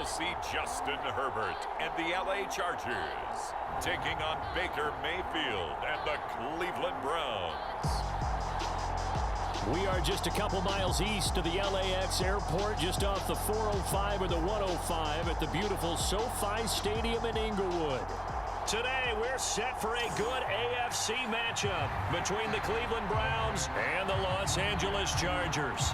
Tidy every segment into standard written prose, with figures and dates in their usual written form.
we'll see Justin Herbert and the LA Chargers taking on Baker Mayfield and the Cleveland Browns. We are just a couple miles east of the LAX airport, just off the 405 or the 105 at the beautiful SoFi Stadium in Inglewood. Today, we're set for a good AFC matchup between the Cleveland Browns and the Los Angeles Chargers.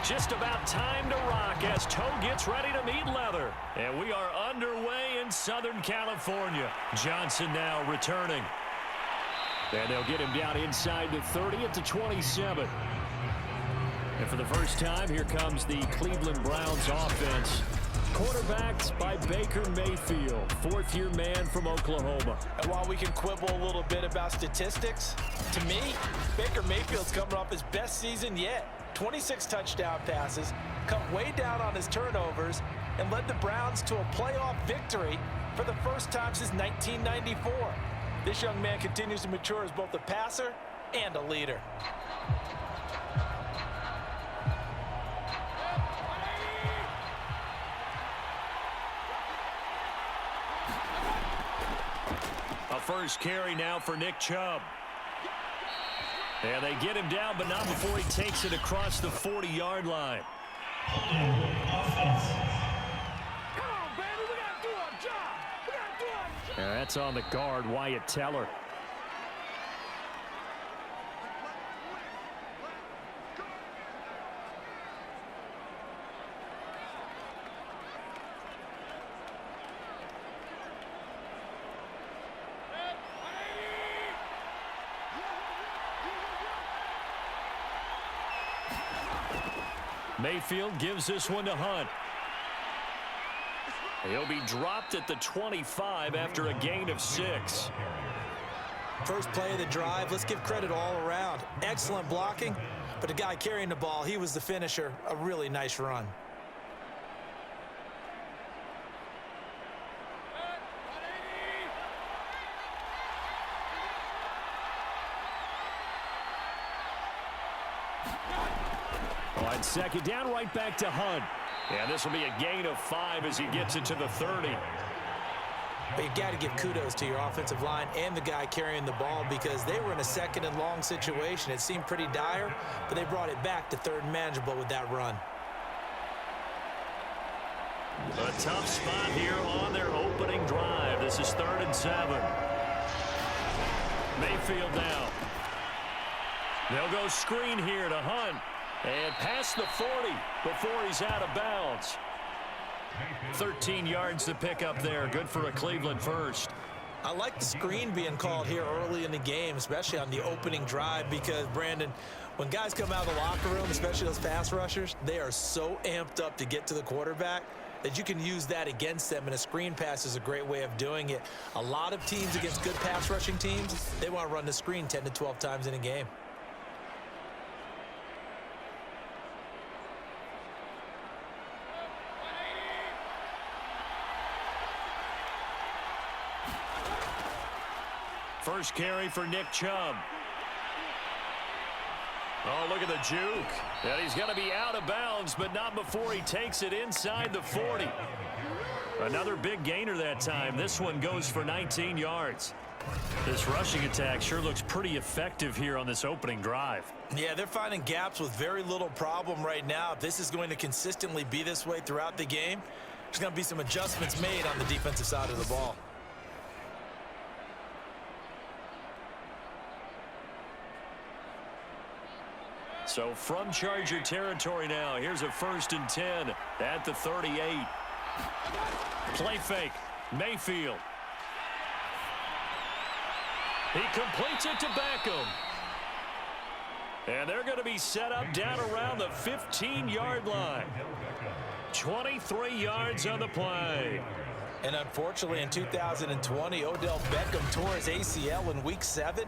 Just about time to rock as Toe gets ready to meet leather. And we are underway in Southern California. Johnson now returning. And they'll get him down inside the 30 at the 27. And for the first time, here comes the Cleveland Browns offense. Quarterbacked by Baker Mayfield, fourth-year man from Oklahoma. And while we can quibble a little bit about statistics, to me, Baker Mayfield's coming off his best season yet. 26 touchdown passes, cut way down on his turnovers, and led the Browns to a playoff victory for the first time since 1994. This young man continues to mature as both a passer and a leader. A first carry now for Nick Chubb. And they get him down, but not before he takes it across the 40-yard line. Come on, baby, we got to do our job. We got to do our job. And that's on the guard, Wyatt Teller. Mayfield gives this one to Hunt. He'll be dropped at the 25 after a gain of 6. First play of the drive, let's give credit all around. Excellent blocking, but the guy carrying the ball, he was the finisher. A really nice run. On second down, right back to Hunt. And this will be a gain of 5 as he gets it to the 30. But you got to give kudos to your offensive line and the guy carrying the ball because they were in a second and long situation. It seemed pretty dire, but they brought it back to third and manageable with that run. A tough spot here on their opening drive. This is 3rd and 7. Mayfield now. They'll go screen here to Hunt. And past the 40 before he's out of bounds. 13 yards to pick up there. Good for a Cleveland first. I like the screen being called here early in the game, especially on the opening drive, because, Brandon, when guys come out of the locker room, especially those pass rushers, they are so amped up to get to the quarterback that you can use that against them, and a screen pass is a great way of doing it. A lot of teams against good pass rushing teams, they want to run the screen 10 to 12 times in a game. First carry for Nick Chubb. Oh, look at the juke. And he's going to be out of bounds, but not before he takes it inside the 40. Another big gainer that time. This one goes for 19 yards. This rushing attack sure looks pretty effective here on this opening drive. Yeah, they're finding gaps with very little problem right now. If this is going to consistently be this way throughout the game, there's going to be some adjustments made on the defensive side of the ball. So from Charger territory now, here's a 1st and 10 at the 38. Play fake, Mayfield. He completes it to Beckham. And they're going to be set up down around the 15-yard line. 23 yards on the play. And unfortunately, in 2020, Odell Beckham tore his ACL in Week 7.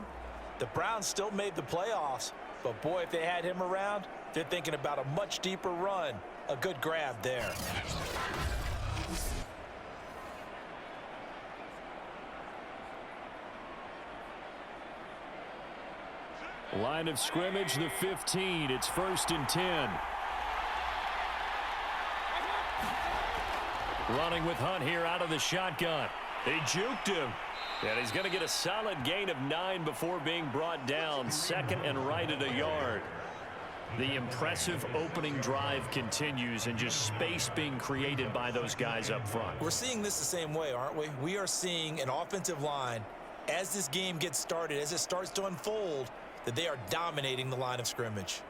The Browns still made the playoffs. But, boy, if they had him around, they're thinking about a much deeper run. A good grab there. Line of scrimmage, the 15. It's 1st and 10. Running with Hunt here out of the shotgun. They juked him. And he's going to get a solid gain of 9 before being brought down. 2nd and right at a yard. The impressive opening drive continues, and just space being created by those guys up front. We're seeing this the same way, aren't we? We are seeing an offensive line, as this game gets started, as it starts to unfold, that they are dominating the line of scrimmage.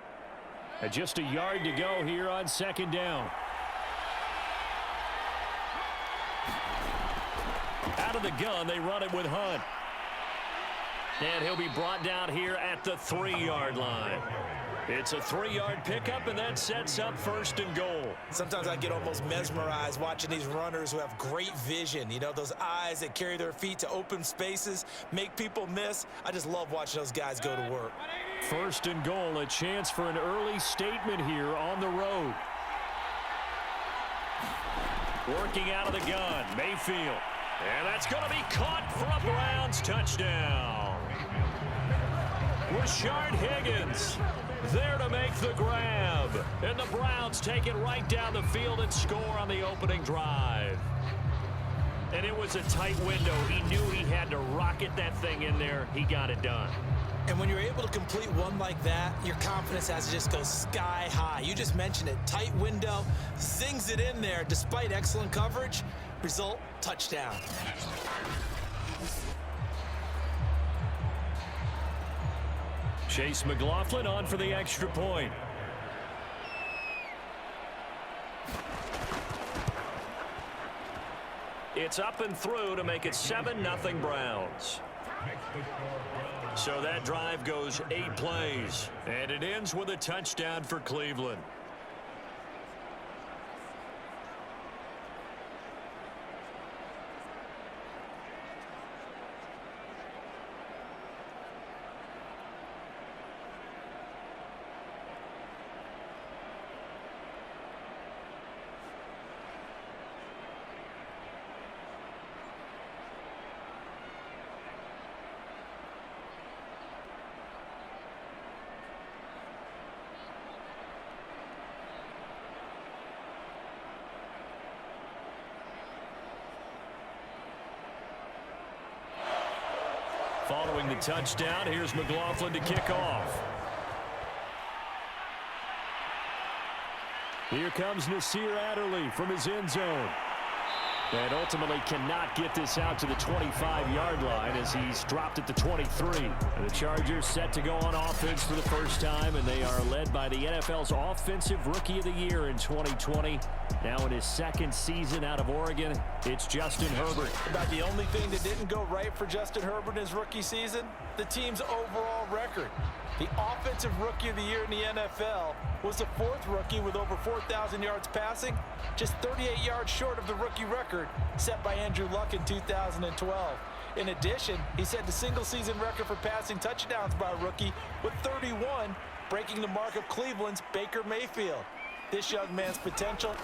And just a yard to go here on 2nd down. Out of the gun, they run it with Hunt. And he'll be brought down here at the 3-yard line. It's a 3-yard pickup, and that sets up 1st and goal. Sometimes I get almost mesmerized watching these runners who have great vision. You know, those eyes that carry their feet to open spaces, make people miss. I just love watching those guys go to work. 1st and goal, a chance for an early statement here on the road. Working out of the gun, Mayfield. And that's going to be caught for a Browns touchdown. Rashard Higgins there to make the grab. And the Browns take it right down the field and score on the opening drive. And it was a tight window. He knew he had to rocket that thing in there. He got it done. And when you're able to complete one like that, your confidence has to just go sky high. You just mentioned it. Tight window, zings it in there despite excellent coverage. Result, touchdown. Chase McLaughlin on for the extra point. It's up and through to make it 7-0 Browns. So that drive goes 8 plays, and it ends with a touchdown for Cleveland. Following the touchdown, here's McLaughlin to kick off. Here comes Nasir Adderley from his end zone. And ultimately cannot get this out to the 25-yard line as he's dropped at the 23. And the Chargers set to go on offense for the first time, and they are led by the NFL's Offensive Rookie of the Year in 2020. Now in his 2nd season out of Oregon, it's Justin Herbert. About the only thing that didn't go right for Justin Herbert in his rookie season, the team's overall record. The Offensive Rookie of the Year in the NFL was the 4th rookie with over 4,000 yards passing, just 38 yards short of the rookie record set by Andrew Luck in 2012. In addition, he set the single-season record for passing touchdowns by a rookie with 31, breaking the mark of Cleveland's Baker Mayfield. This young man's potential,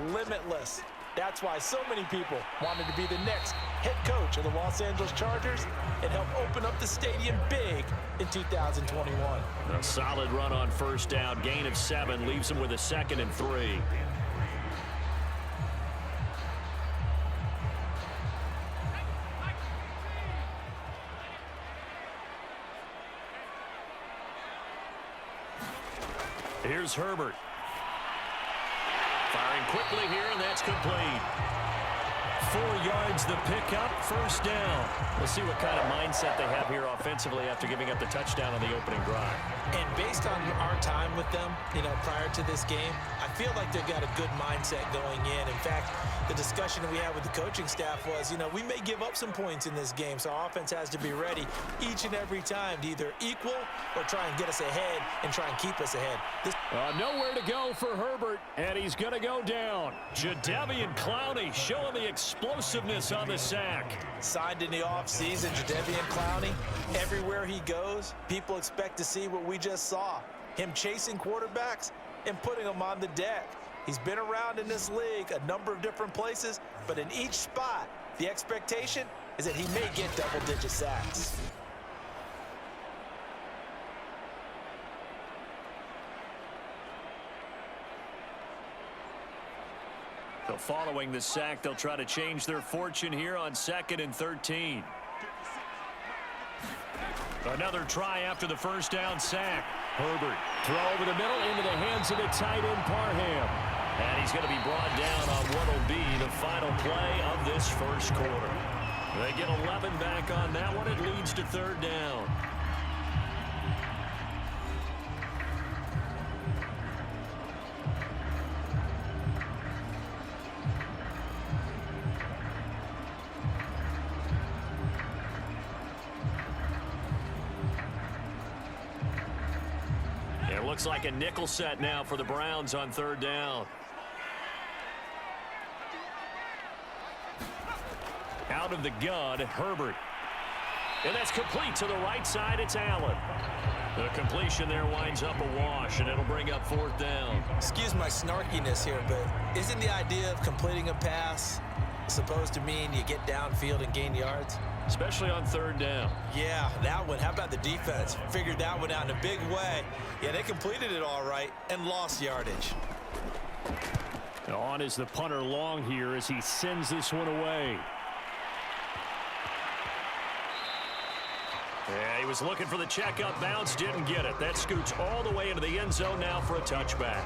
limitless. That's why so many people wanted to be the next head coach of the Los Angeles Chargers and help open up the stadium big in 2021. A solid run on 1st down, gain of 7, leaves him with a 2nd and 3. Here's Herbert. Firing quickly here, and that's complete. 4 yards, the pickup, first down. We'll see what kind of mindset they have here offensively after giving up the touchdown on the opening drive. And based on our time with them, prior to this game, I feel like they've got a good mindset going in. In fact, the discussion we had with the coaching staff was, we may give up some points in this game, so our offense has to be ready each and every time to either equal or try and get us ahead and try and keep us ahead. Nowhere to go for Herbert, and he's going to go down. Jadeveon Clowney showing the explosiveness on the sack. Signed in the offseason, Jadeveon Clowney, everywhere he goes, people expect to see what we just saw. Him chasing quarterbacks and putting them on the deck. He's been around in this league a number of different places, but in each spot, the expectation is that he may get double-digit sacks. So following the sack, they'll try to change their fortune here on 2nd and 13. Another try after the first down sack. Herbert, throw over the middle into the hands of the tight end Parham. And he's going to be brought down on what will be the final play of this first quarter. They get 11 back on that one. It leads to 3rd down. Looks like a nickel set now for the Browns on 3rd down. Out of the gun, Herbert. And that's complete to the right side. It's Allen. The completion there winds up a wash, and it'll bring up 4th down. Excuse my snarkiness here, but isn't the idea of completing a pass supposed to mean you get downfield and gain yards? Especially on 3rd down. Yeah, that one. How about the defense? Figured that one out in a big way. Yeah, they completed it all right and lost yardage. On is the punter Long here as he sends this one away. Yeah, he was looking for the checkup bounce, didn't get it. That scoots all the way into the end zone now for a touchback.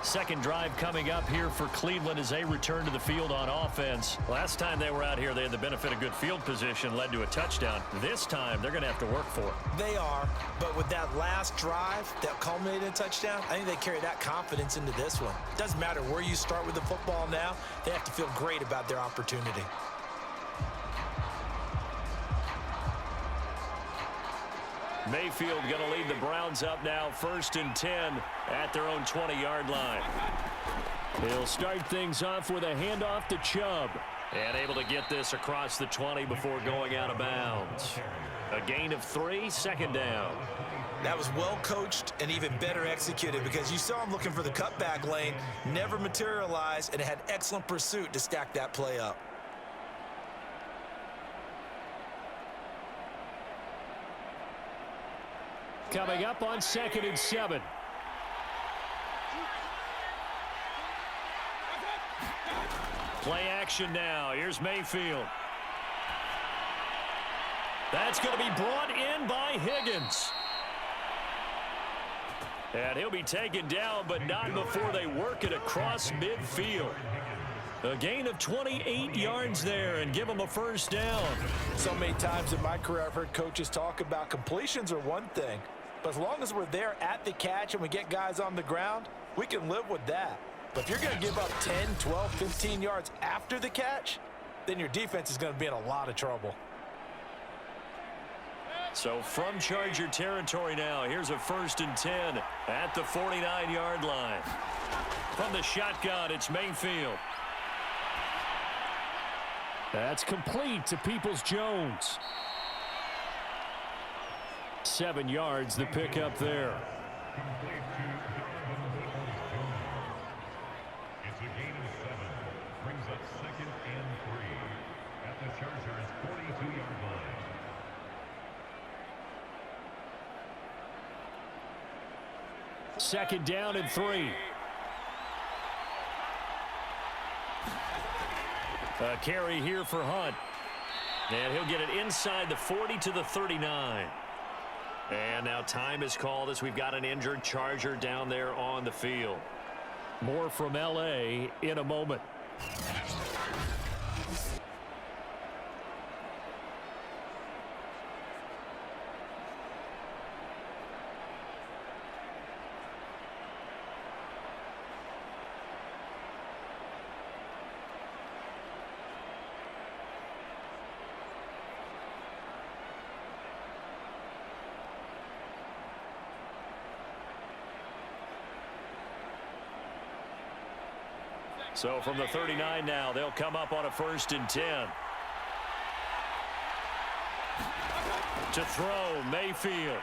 Second drive coming up here for Cleveland as they return to the field on offense. Last time they were out here, they had the benefit of good field position, led to a touchdown. This time, they're going to have to work for it. They are, but with that last drive that culminated in a touchdown, I think they carry that confidence into this one. Doesn't matter where you start with the football now, they have to feel great about their opportunity. Mayfield going to lead the Browns up now, 1st and 10 at their own 20-yard line. He'll start things off with a handoff to Chubb. And able to get this across the 20 before going out of bounds. A gain of 3, 2nd down. That was well coached and even better executed because you saw him looking for the cutback lane, never materialized, and had excellent pursuit to stack that play up. Coming up on 2nd and 7. Play action now. Here's Mayfield. That's going to be brought in by Higgins. And he'll be taken down, but not before they work it across midfield. A gain of 28 yards there and give him a 1st down. So many times in my career I've heard coaches talk about completions are one thing, but as long as we're there at the catch and we get guys on the ground, we can live with that. But if you're going to give up 10, 12, 15 yards after the catch, then your defense is going to be in a lot of trouble. So from Charger territory now, here's a 1st and 10 at the 49-yard line. From the shotgun, it's Mayfield. That's complete to Peoples-Jones. 7 yards, the pickup there. It's a gain of 7. Brings up 2nd and 3 at the Chargers' 42-yard line. Second down and 3. A carry here for Hunt. And he'll get it inside the 40 to the 39. And now time is called as we've got an injured Charger down there on the field. More from L.A. in a moment. So from the 39 now, they'll come up on a 1st and 10. To throw, Mayfield.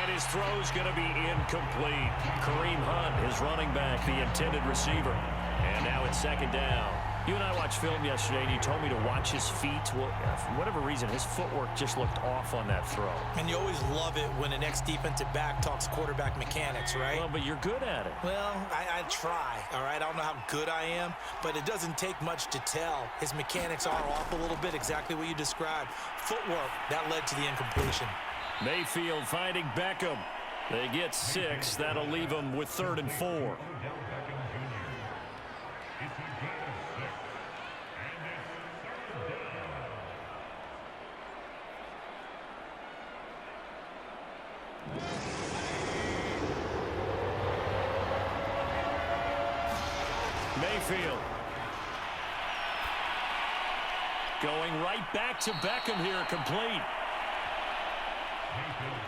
And his throw's going to be incomplete. Kareem Hunt, his running back, the intended receiver. And now it's 2nd down. You and I watched film yesterday, and you told me to watch his feet. Well, for whatever reason, his footwork just looked off on that throw. And you always love it when an ex-defensive back talks quarterback mechanics, right? Well, but you're good at it. Well, I try, all right? I don't know how good I am, but it doesn't take much to tell. His mechanics are off a little bit, exactly what you described. Footwork, that led to the incompletion. Mayfield finding Beckham. They get 6. That'll leave them with 3rd and 4. Mayfield. Going right back to Beckham here, complete.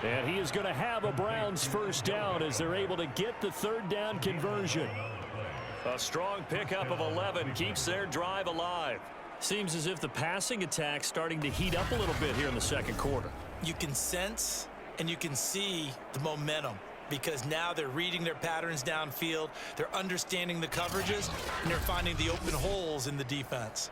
And he is going to have a Browns 1st down as they're able to get the 3rd down conversion. A strong pickup of 11 keeps their drive alive. Seems as if the passing attack's starting to heat up a little bit here in the 2nd quarter. You can sense and you can see the momentum because now they're reading their patterns downfield, they're understanding the coverages, and they're finding the open holes in the defense.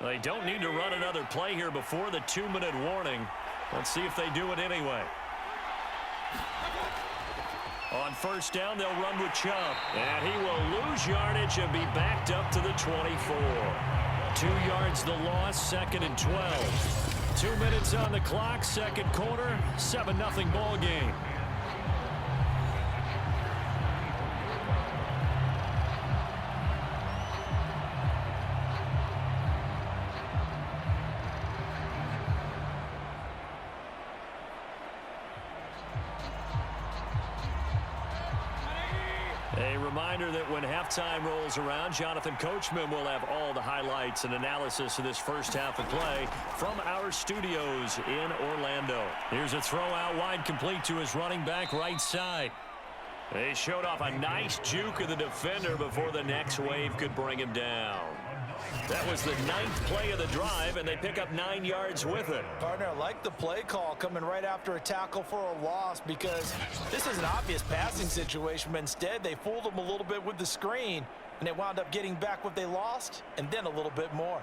They don't need to run another play here before the 2-minute warning. Let's see if they do it anyway. On 1st down, they'll run with Chubb. And he will lose yardage and be backed up to the 24. 2 yards the loss, 2nd and 12. 2 minutes on the clock, 2nd quarter, 7-0 ball game. A reminder that when halftime rolls around, Jonathan Coachman will have all the highlights and analysis of this first half of play from our studios in Orlando. Here's a throw out wide, complete to his running back right side. They showed off a nice juke of the defender before the next wave could bring him down. That was the 9th play of the drive, and they pick up 9 yards with it. Partner, I like the play call coming right after a tackle for a loss because this is an obvious passing situation, but instead they fooled them a little bit with the screen, and they wound up getting back what they lost and then a little bit more.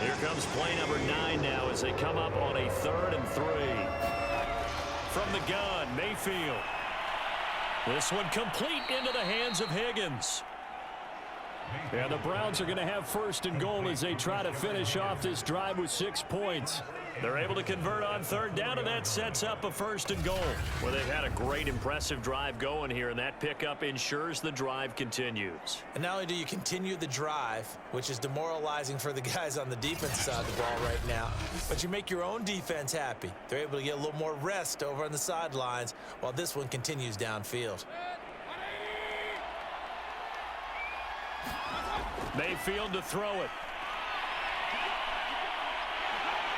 Here comes play number 9 now as they come up on a 3rd and 3. From the gun, Mayfield. This one complete into the hands of Higgins. And the Browns are going to have 1st and goal as they try to finish off this drive with 6 points. They're able to convert on 3rd down, and that sets up a 1st and goal. Well, they've had a great, impressive drive going here, and that pickup ensures the drive continues. And not only do you continue the drive, which is demoralizing for the guys on the defense side of the ball right now, but you make your own defense happy. They're able to get a little more rest over on the sidelines while this one continues downfield. Mayfield to throw it.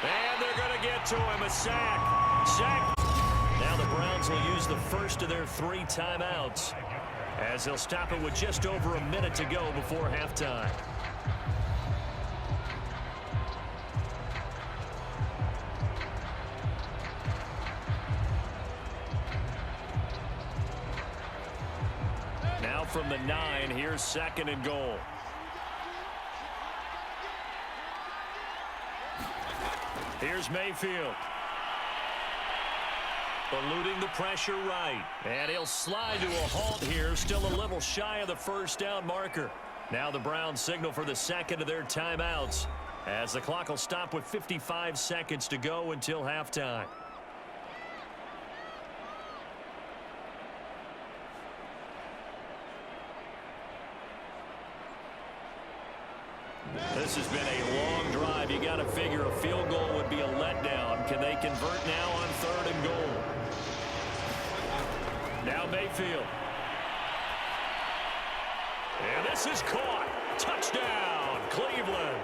And they're going to get to him. A sack. Sack. Now the Browns will use the first of their 3 timeouts as they'll stop it with just over a minute to go before halftime. Now from the 9, here's 2nd and goal. Here's Mayfield. Eluding the pressure right. And he'll slide to a halt here. Still a little shy of the 1st down marker. Now the Browns signal for the 2nd of their timeouts as the clock will stop with 55 seconds to go until halftime. This has been a long drive. You got to figure a field goal would be a letdown. Can they convert now on 3rd and goal? Now Mayfield. And this is caught. Touchdown, Cleveland.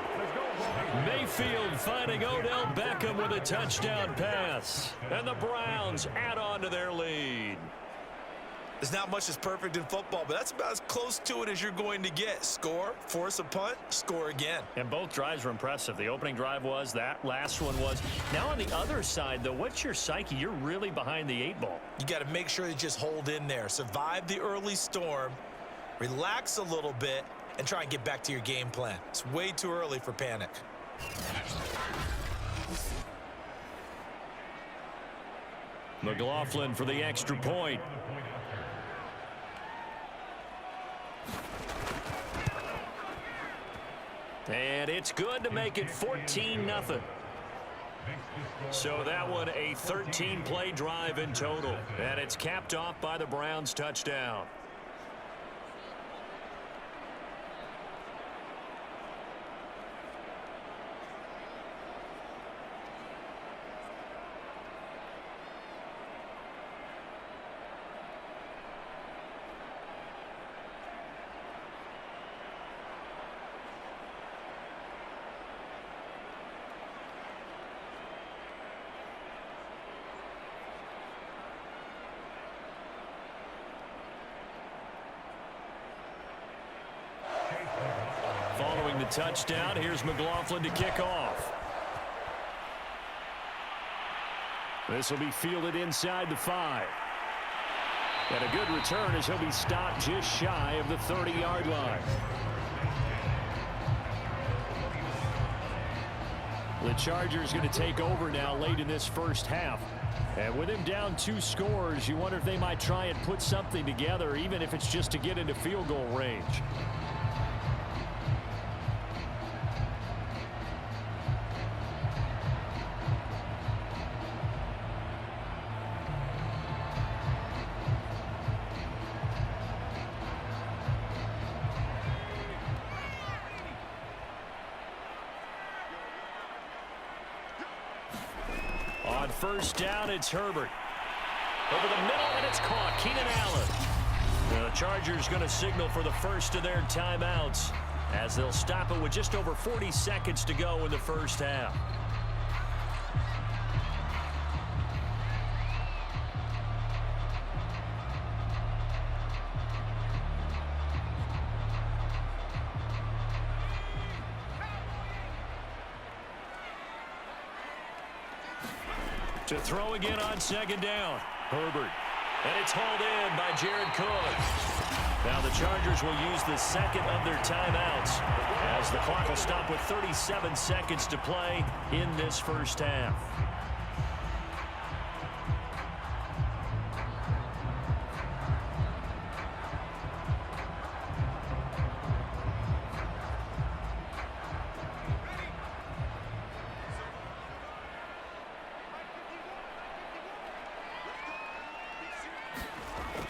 Mayfield finding Odell Beckham with a touchdown pass. And the Browns add on to their lead. There's not much that's perfect in football, but that's about as close to it as you're going to get. Score, force a punt, score again. And both drives were impressive. The opening drive was, that last one was. Now on the other side, though, what's your psyche? You're really behind the 8 ball. You got to make sure you just hold in there. Survive the early storm, relax a little bit, and try and get back to your game plan. It's way too early for panic. McLaughlin for the extra point. And it's good to make it 14-0. So that one a 13-play drive in total. And it's capped off by the Browns touchdown. Following the touchdown, here's McLaughlin to kick off. This will be fielded inside the 5. And a good return as he'll be stopped just shy of the 30-yard line. The Chargers going to take over now late in this first half. And with him down 2 scores, you wonder if they might try and put something together, even if it's just to get into field goal range. On first down, it's Herbert. Over the middle, and it's caught. Keenan Allen. The Chargers going to signal for the first of their timeouts as they'll stop it with just over 40 seconds to go in the first half. To throw again on second down. Herbert. And it's hauled in by Jared Cook. Now the Chargers will use the second of their timeouts as the clock will stop with 37 seconds to play in this first half.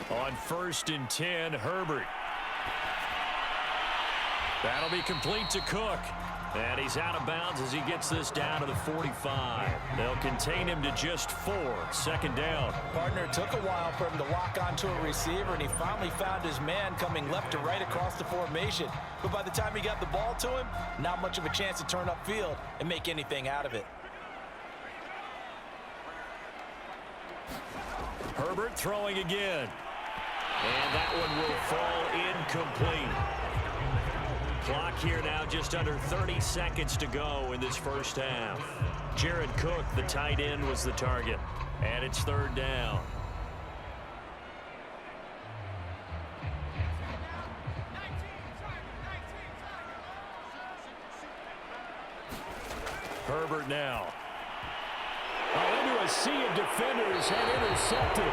On first and 10, Herbert. That'll be complete to Cook. And he's out of bounds as he gets this down to the 45. They'll contain him to just 4. Second down. Partner, it took a while for him to lock onto a receiver, and he finally found his man coming left to right across the formation. But by the time he got the ball to him, not much of a chance to turn upfield and make anything out of it. Herbert throwing again. And that one will fall incomplete. Clock here now just under 30 seconds to go in this first half. Jared Cook, the tight end, was the target. And it's third down. Herbert now. Into a sea of defenders and intercepted.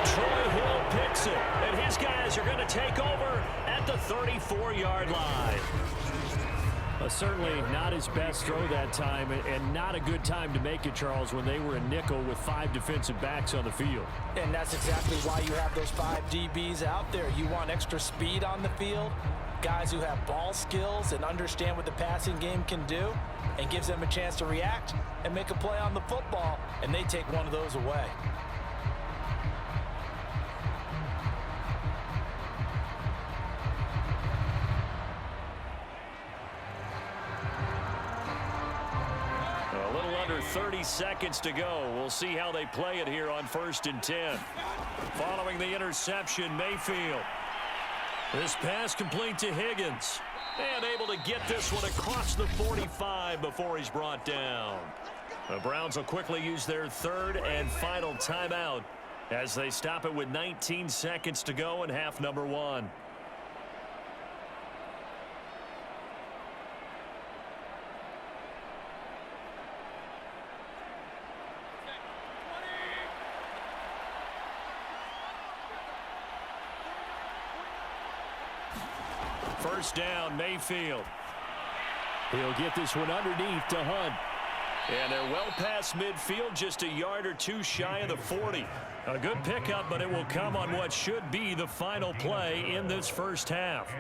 Troy Hill picks it, and his guys are going to take over at the 34-yard line. Certainly not his best throw that time, and not a good time to make it, Charles, when they were a nickel with 5 defensive backs on the field. And that's exactly why you have those 5 DBs out there. You want extra speed on the field, guys who have ball skills and understand what the passing game can do, and gives them a chance to react and make a play on the football, and they take one of those away. under 30 seconds to go. We'll see how they play it here on 1st and 10. Following the interception, Mayfield. This pass complete to Higgins. And able to get this one across the 45 before he's brought down. The Browns will quickly use their 3rd and final timeout as they stop it with 19 seconds to go in half number 1. First down, Mayfield. He'll get this one underneath to Hunt. And they're well past midfield, just a yard or two shy of the 40. A good pickup, but it will come on what should be the final play in this first half.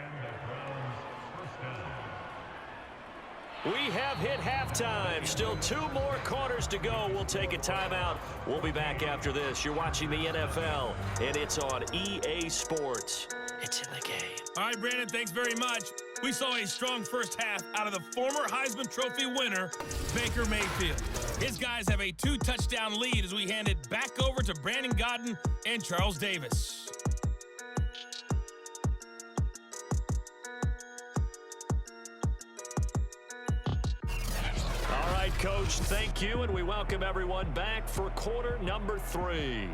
We have hit halftime. Still 2 more quarters to go. We'll take a timeout. We'll be back after this. You're watching the NFL, and it's on EA Sports. It's in the game. All right, Brandon, thanks very much. We saw a strong first half out of the former Heisman Trophy winner, Baker Mayfield. His guys have a 2-touchdown lead as we hand it back over to Brandon Gaudin and Charles Davis. All right, Coach, thank you, and we welcome everyone back for quarter number 3.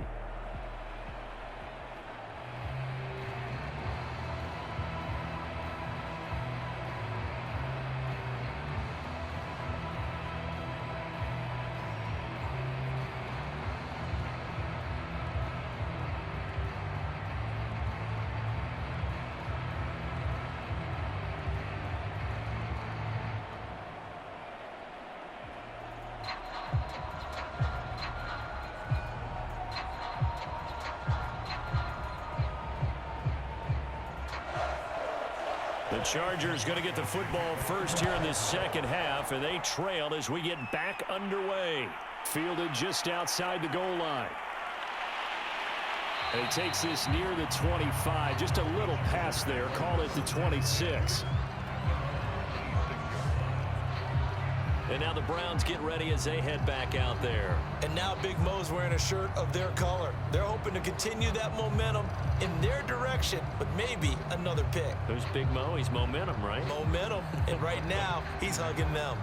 The Chargers going to get the football first here in this second half, and they trailed as we get back underway. Fielded just outside the goal line. And he takes this near the 25, just a little past there, call it the 26. And now the Browns get ready as they head back out there. And now Big Mo's wearing a shirt of their color. They're hoping to continue that momentum in their direction, but maybe another pick. Who's Big Mo? He's momentum, right? Momentum. And right now, he's hugging them.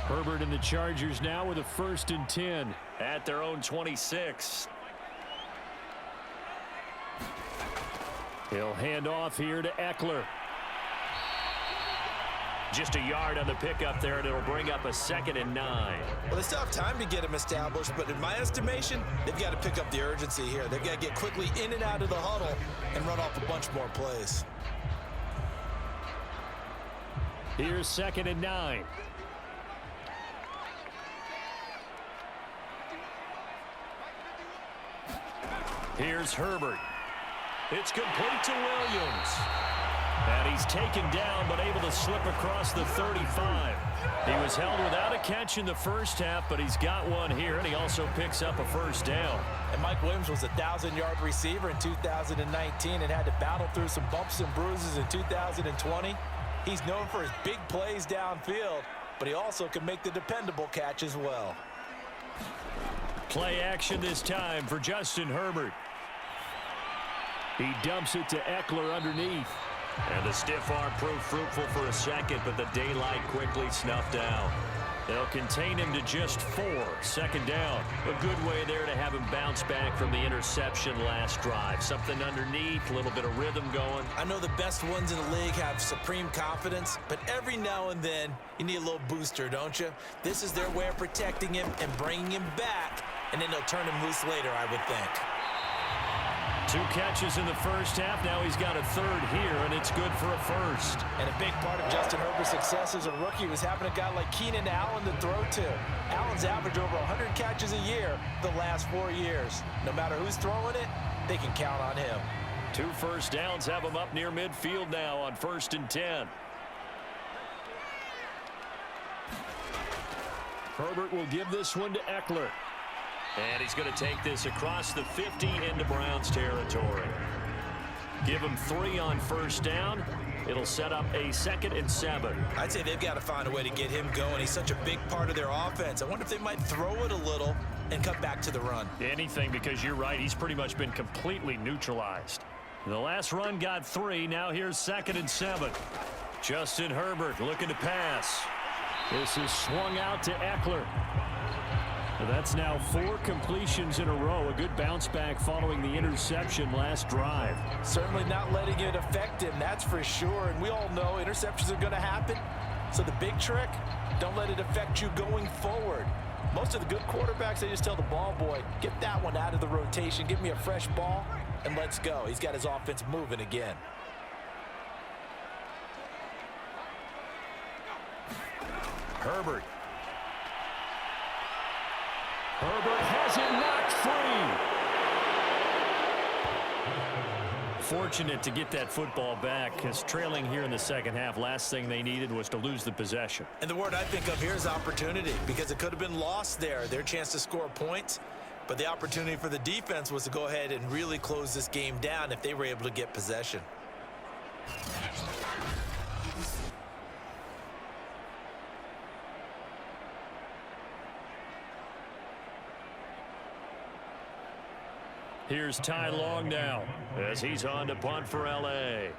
Herbert and the Chargers now with a 1st and 10 at their own 26. He'll hand off here to Eckler. Just a yard on the pickup there, and it'll bring up a 2nd and 9. Well, they still have time to get him established, but in my estimation, they've got to pick up the urgency here. They've got to get quickly in and out of the huddle and run off a bunch more plays. Here's 2nd and 9. Here's Herbert. It's complete to Williams. And he's taken down, but able to slip across the 35. He was held without a catch in the first half, but he's got one here, and he also picks up a 1st down. And Mike Williams was a 1,000-yard receiver in 2019 and had to battle through some bumps and bruises in 2020. He's known for his big plays downfield, but he also can make the dependable catch as well. Play action this time for Justin Herbert. He dumps it to Eckler underneath. And the stiff arm proved fruitful for a second, but the daylight quickly snuffed out. They'll contain him to just 4. 2nd down. A good way there to have him bounce back from the interception last drive. Something underneath, a little bit of rhythm going. I know the best ones in the league have supreme confidence, but every now and then you need a little booster, don't you? This is their way of protecting him and bringing him back, and then they'll turn him loose later, I would think. 2 catches in the first half. Now he's got a 3rd here, and it's good for a 1st. And a big part of Justin Herbert's success as a rookie was having a guy like Keenan Allen to throw to. Allen's averaged over 100 catches a year the last 4 years. No matter who's throwing it, they can count on him. 2 first downs have him up near midfield now on 1st and 10. Herbert will give this one to Eckler. And he's going to take this across the 50 into Browns territory. Give him 3 on first down. It'll set up a 2nd and 7. I'd say they've got to find a way to get him going. He's such a big part of their offense. I wonder if they might throw it a little and cut back to the run. Anything, because you're right. He's pretty much been completely neutralized. The last run got 3. Now here's 2nd and 7. Justin Herbert looking to pass. This is swung out to Eckler. That's now 4 completions in a row. A good bounce back following the interception last drive. Certainly not letting it affect him, that's for sure. And we all know interceptions are going to happen. So the big trick, don't let it affect you going forward. Most of the good quarterbacks, they just tell the ball boy, get that one out of the rotation, give me a fresh ball, and let's go. He's got his offense moving again. Herbert. Herbert has it knocked free. Fortunate to get that football back, because trailing here in the second half, last thing they needed was to lose the possession. And the word I think of here is opportunity, because it could have been lost there. Their chance to score points, but the opportunity for the defense was to go ahead and really close this game down if they were able to get possession. Here's Ty Long now as he's on to punt for L.A.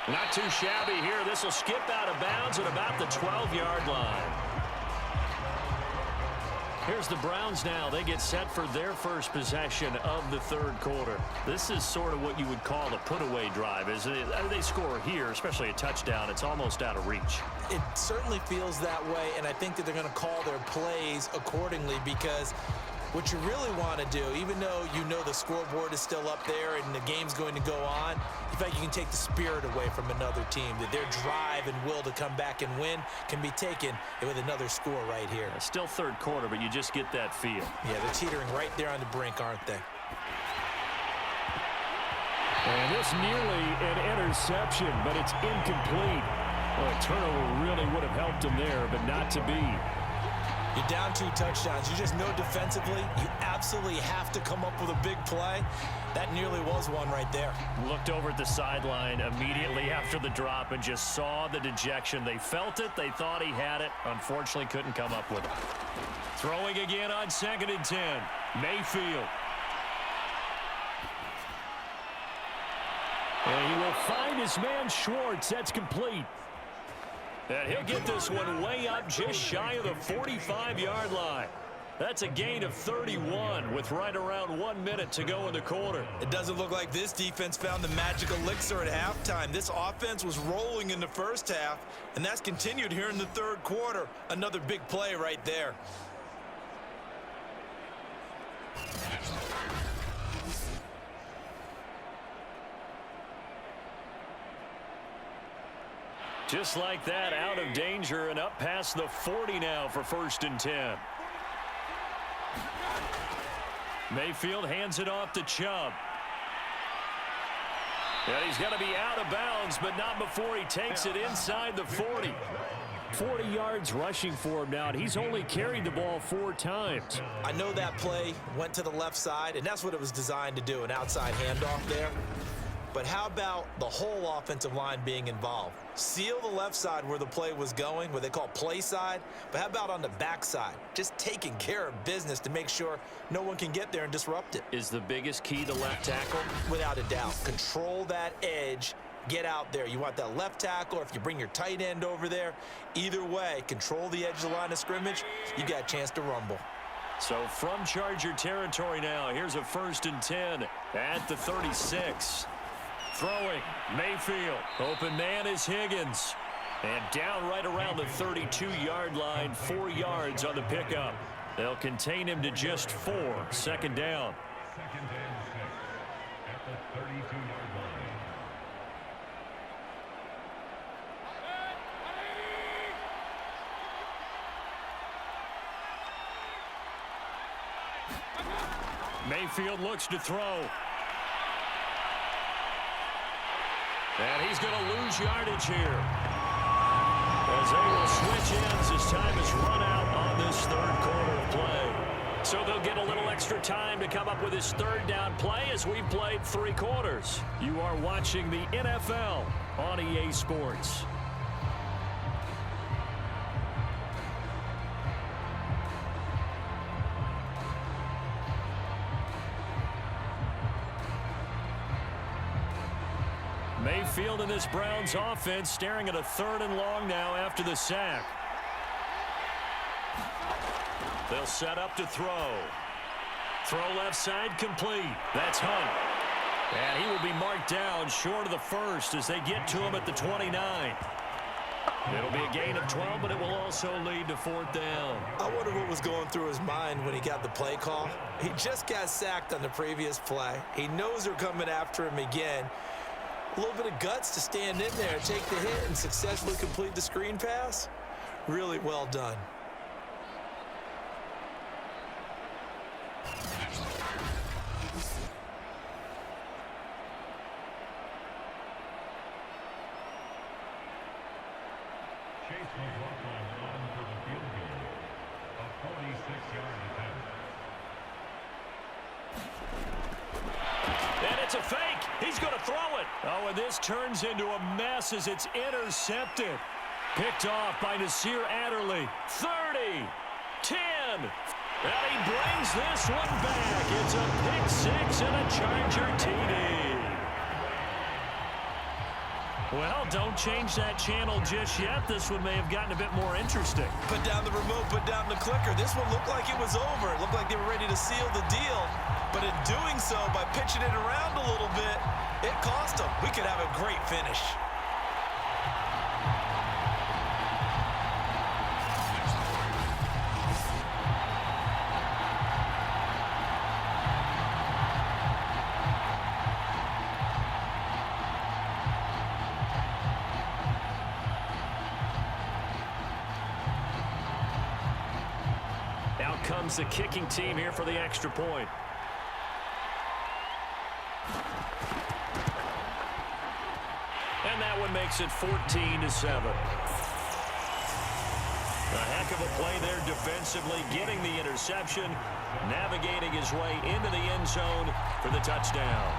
Not too shabby here. This will skip out of bounds at about the 12-yard line. Here's the Browns now. They get set for their first possession of the third quarter. This is sort of what you would call a put-away drive. As they score here, especially a touchdown, it's almost out of reach. It certainly feels that way, and I think that they're going to call their plays accordingly, because what you really want to do, even though you know the scoreboard is still up there and the game's going to go on, in fact, you can take the spirit away from another team, that their drive and will to come back and win can be taken with another score right here. Still third quarter, but you just get that feel. Yeah, they're teetering right there on the brink, aren't they? And this nearly an interception, but it's incomplete. Well, a turnover really would have helped him there, but not to be. You're down 2 touchdowns. You just know defensively you absolutely have to come up with a big play. That nearly was one right there. Looked over at the sideline immediately after the drop and just saw the dejection. They felt it. They thought he had it. Unfortunately, couldn't come up with it. Throwing again on 2nd and 10. Mayfield. And he will find his man Schwartz. That's complete. And he'll get this one way up just shy of the 45-yard line. That's a gain of 31 with right around 1 minute to go in the quarter. It doesn't look like this defense found the magic elixir at halftime. This offense was rolling in the first half, and that's continued here in the third quarter. Another big play right there. Just like that, out of danger and up past the 40 now for 1st and 10. Mayfield hands it off to Chubb. And he's going to be out of bounds, but not before he takes it inside the 40. 40 yards rushing for him now, and he's only carried the ball 4 times. I know that play went to the left side, and that's what it was designed to do, an outside handoff there. But how about the whole offensive line being involved? Seal the left side where the play was going, what they call play side. But how about on the back side? Just taking care of business to make sure no one can get there and disrupt it. Is the biggest key to left tackle? Without a doubt. Control that edge. Get out there. You want that left tackle, or if you bring your tight end over there, either way, control the edge of the line of scrimmage. You got a chance to rumble. So from Charger territory now, here's a 1st and 10 at the 36. Throwing, Mayfield. Open man is Higgins. And down right around the 32-yard line, 4 yards on the pickup. They'll contain him to just 4. 2nd down. 2nd and 6 at the 32-yard line. Mayfield looks to throw. And he's going to lose yardage here. as they will switch ends as time is run out on this third quarter of play. So they'll get a little extra time to come up with this third down play as we've played 3 quarters. You are watching the NFL on EA Sports. Mayfield in this Browns offense staring at a 3rd and long now after the sack. They'll set up to throw. Throw left side complete. That's Hunt. And he will be marked down short of the first as they get to him at the 29. It'll be a gain of 12, but it will also lead to 4th down. I wonder what was going through his mind when he got the play call. He just got sacked on the previous play. He knows they're coming after him again. A little bit of guts to stand in there, take the hit, and successfully complete the screen pass. Really well done. Chase McLaughlin on for the field goal. A 46-yard attempt. And it's a fake. He's going to throw it. Oh, and this turns into a mess as it's intercepted. Picked off by Nasir Adderley. 30, 10. And he brings this one back. It's a pick 6 and a Charger TD. Well, don't change that channel just yet. This one may have gotten a bit more interesting. Put down the remote, put down the clicker. This one looked like it was over. It looked like they were ready to seal the deal. But in doing so, by pitching it around a little bit, it cost them. We could have a great finish. Out comes the kicking team here for the extra point. And that one makes it 14-7. A heck of a play there defensively, getting the interception, navigating his way into the end zone for the touchdown.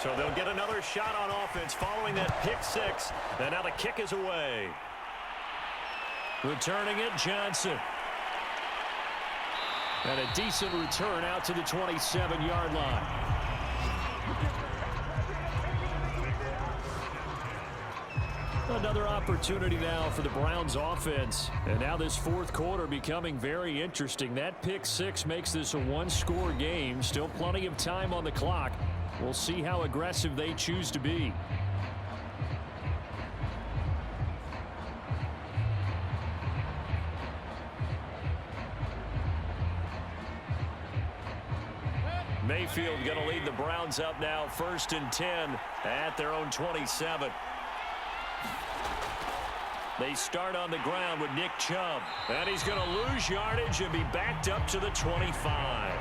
So they'll get another shot on offense following that pick 6. And now the kick is away. Returning it, Johnson. And a decent return out to the 27-yard line. Another opportunity now for the Browns offense. And now this 4th quarter becoming very interesting. That pick 6 makes this a 1-score game. Still plenty of time on the clock. We'll see how aggressive they choose to be. Mayfield going to lead the Browns up now, 1st and 10 at their own 27. They start on the ground with Nick Chubb. And he's going to lose yardage and be backed up to the 25.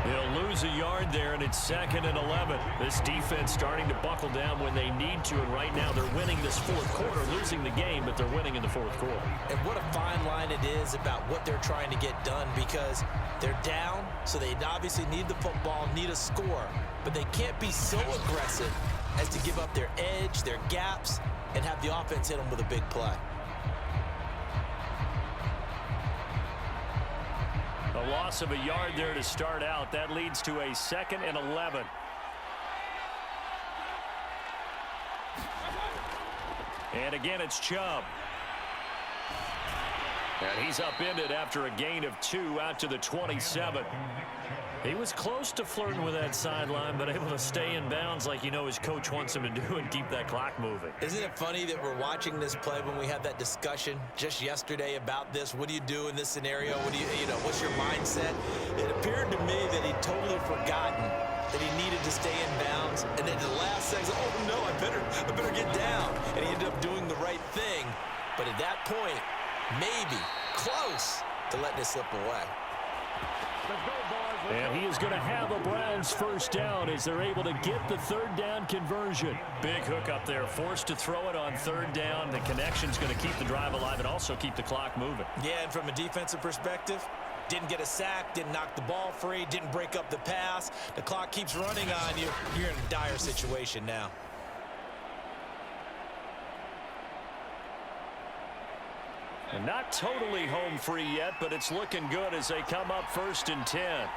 He'll lose a yard there, and it's 2nd and 11. This defense starting to buckle down when they need to, and right now they're winning this 4th quarter, losing the game, but they're winning in the 4th quarter. And what a fine line it is about what they're trying to get done, because they're down, so they obviously need the football, need a score, but they can't be so aggressive as to give up their edge, their gaps, and have the offense hit them with a big play. A loss of a yard there to start out. That leads to a 2nd and 11. And again, it's Chubb. And he's upended after a gain of 2 out to the 27. He was close to flirting with that sideline, but able to stay in bounds like his coach wants him to do and keep that clock moving. Isn't it funny that we're watching this play when we had that discussion just yesterday about this? What do you do in this scenario? What do what's your mindset? It appeared to me that he'd totally forgotten that he needed to stay in bounds, and then the last second, oh no, I better get down. And he ended up doing the right thing. But at that point, maybe close to letting it slip away. And he is going to have a Browns first down as they're able to get the third down conversion. Big hook up there, forced to throw it on third down. The connection's going to keep the drive alive and also keep the clock moving. Yeah, and from a defensive perspective, didn't get a sack, didn't knock the ball free, didn't break up the pass. The clock keeps running on you. You're in a dire situation now. And not totally home free yet, but it's looking good as they come up 1st and 10.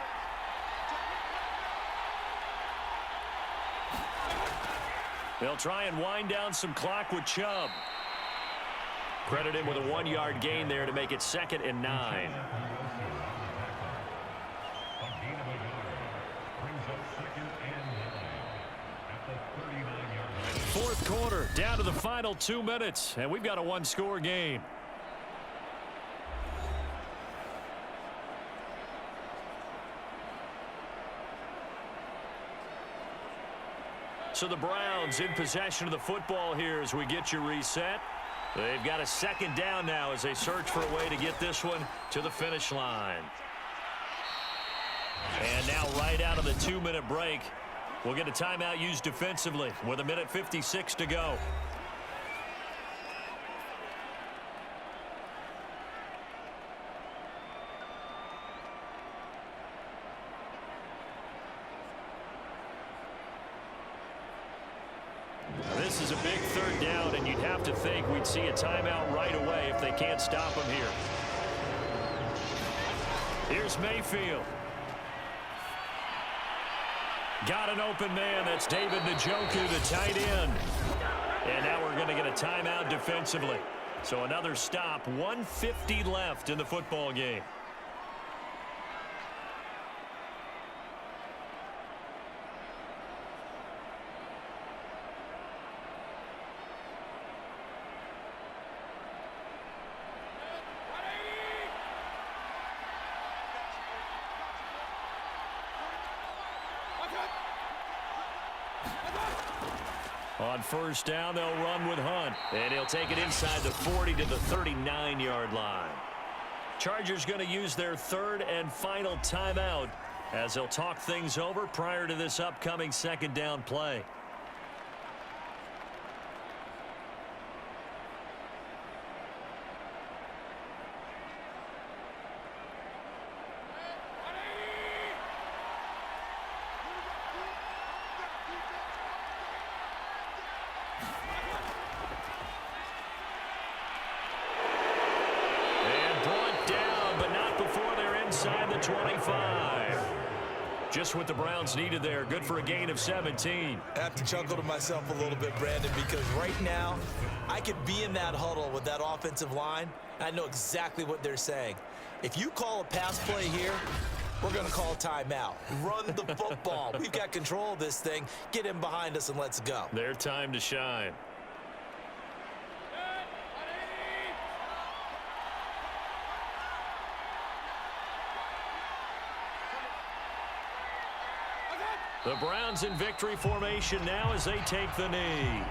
They'll try and wind down some clock with Chubb. Credit him with a 1-yard gain there to make it 2nd and 9. Fourth quarter, down to the final 2 minutes, and we've got a 1-score game. So the Browns in possession of the football here as we get you reset. They've got a 2nd down now as they search for a way to get this one to the finish line. And now right out of the 2-minute break, we'll get a timeout used defensively with 1:56 to go. This is a big third down, and you'd have to think we'd see a timeout right away if they can't stop him here. Here's Mayfield. Got an open man. That's David Njoku, the tight end. And now we're going to get a timeout defensively. So another stop. 1:50 left in the football game. On first down, they'll run with Hunt. And he'll take it inside the 40 to the 39-yard line. Chargers going to use their 3rd and final timeout as they'll talk things over prior to this upcoming 2nd down play. Inside the 25. Just what the Browns needed there. Good for a gain of 17. I have to chuckle to myself a little bit, Brandon, because right now I could be in that huddle with that offensive line. I know exactly what they're saying. If you call a pass play here, we're going to call a timeout. Run the football. We've got control of this thing. Get in behind us and let's go. Their time to shine. The Browns in victory formation now as they take the knee.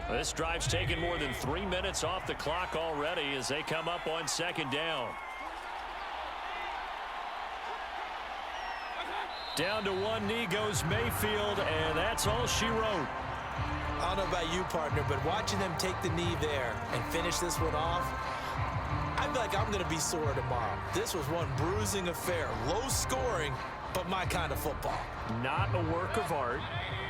This drive's taken more than 3 minutes off the clock already as they come up on 2nd down. Down to one knee goes Mayfield, and that's all she wrote. I don't know about you, partner, but watching them take the knee there and finish this one off, I feel like I'm going to be sore tomorrow. This was one bruising affair. Low scoring, but my kind of football. Not a work of art,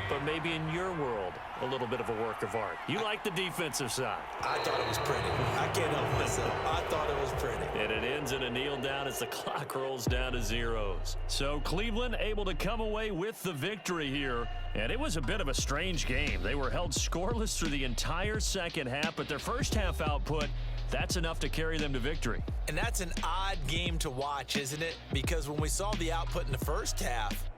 but maybe in your world, a little bit of a work of art. You like the defensive side. I thought it was pretty. I can't help myself. I thought it was pretty. And it ends in a kneel down as the clock rolls down to zeros. So Cleveland able to come away with the victory here. And it was a bit of a strange game. They were held scoreless through the entire second half, but their first half output, that's enough to carry them to victory. And that's an odd game to watch, isn't it? Because when we saw the output in the first half,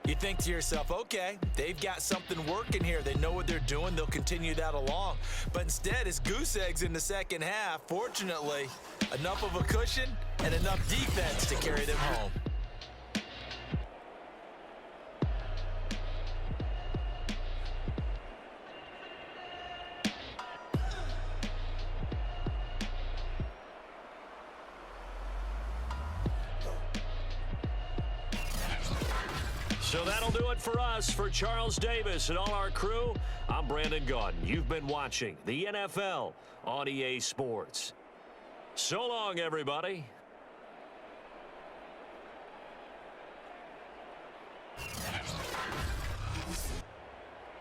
you think to yourself, okay, they've got something working here. They know what they're doing. They'll continue that along. But instead, it's goose eggs in the second half. Fortunately, enough of a cushion and enough defense to carry them home. So that'll do it for us. For Charles Davis and all our crew, I'm Brandon Gaudin. You've been watching the NFL on EA Sports. So long, everybody.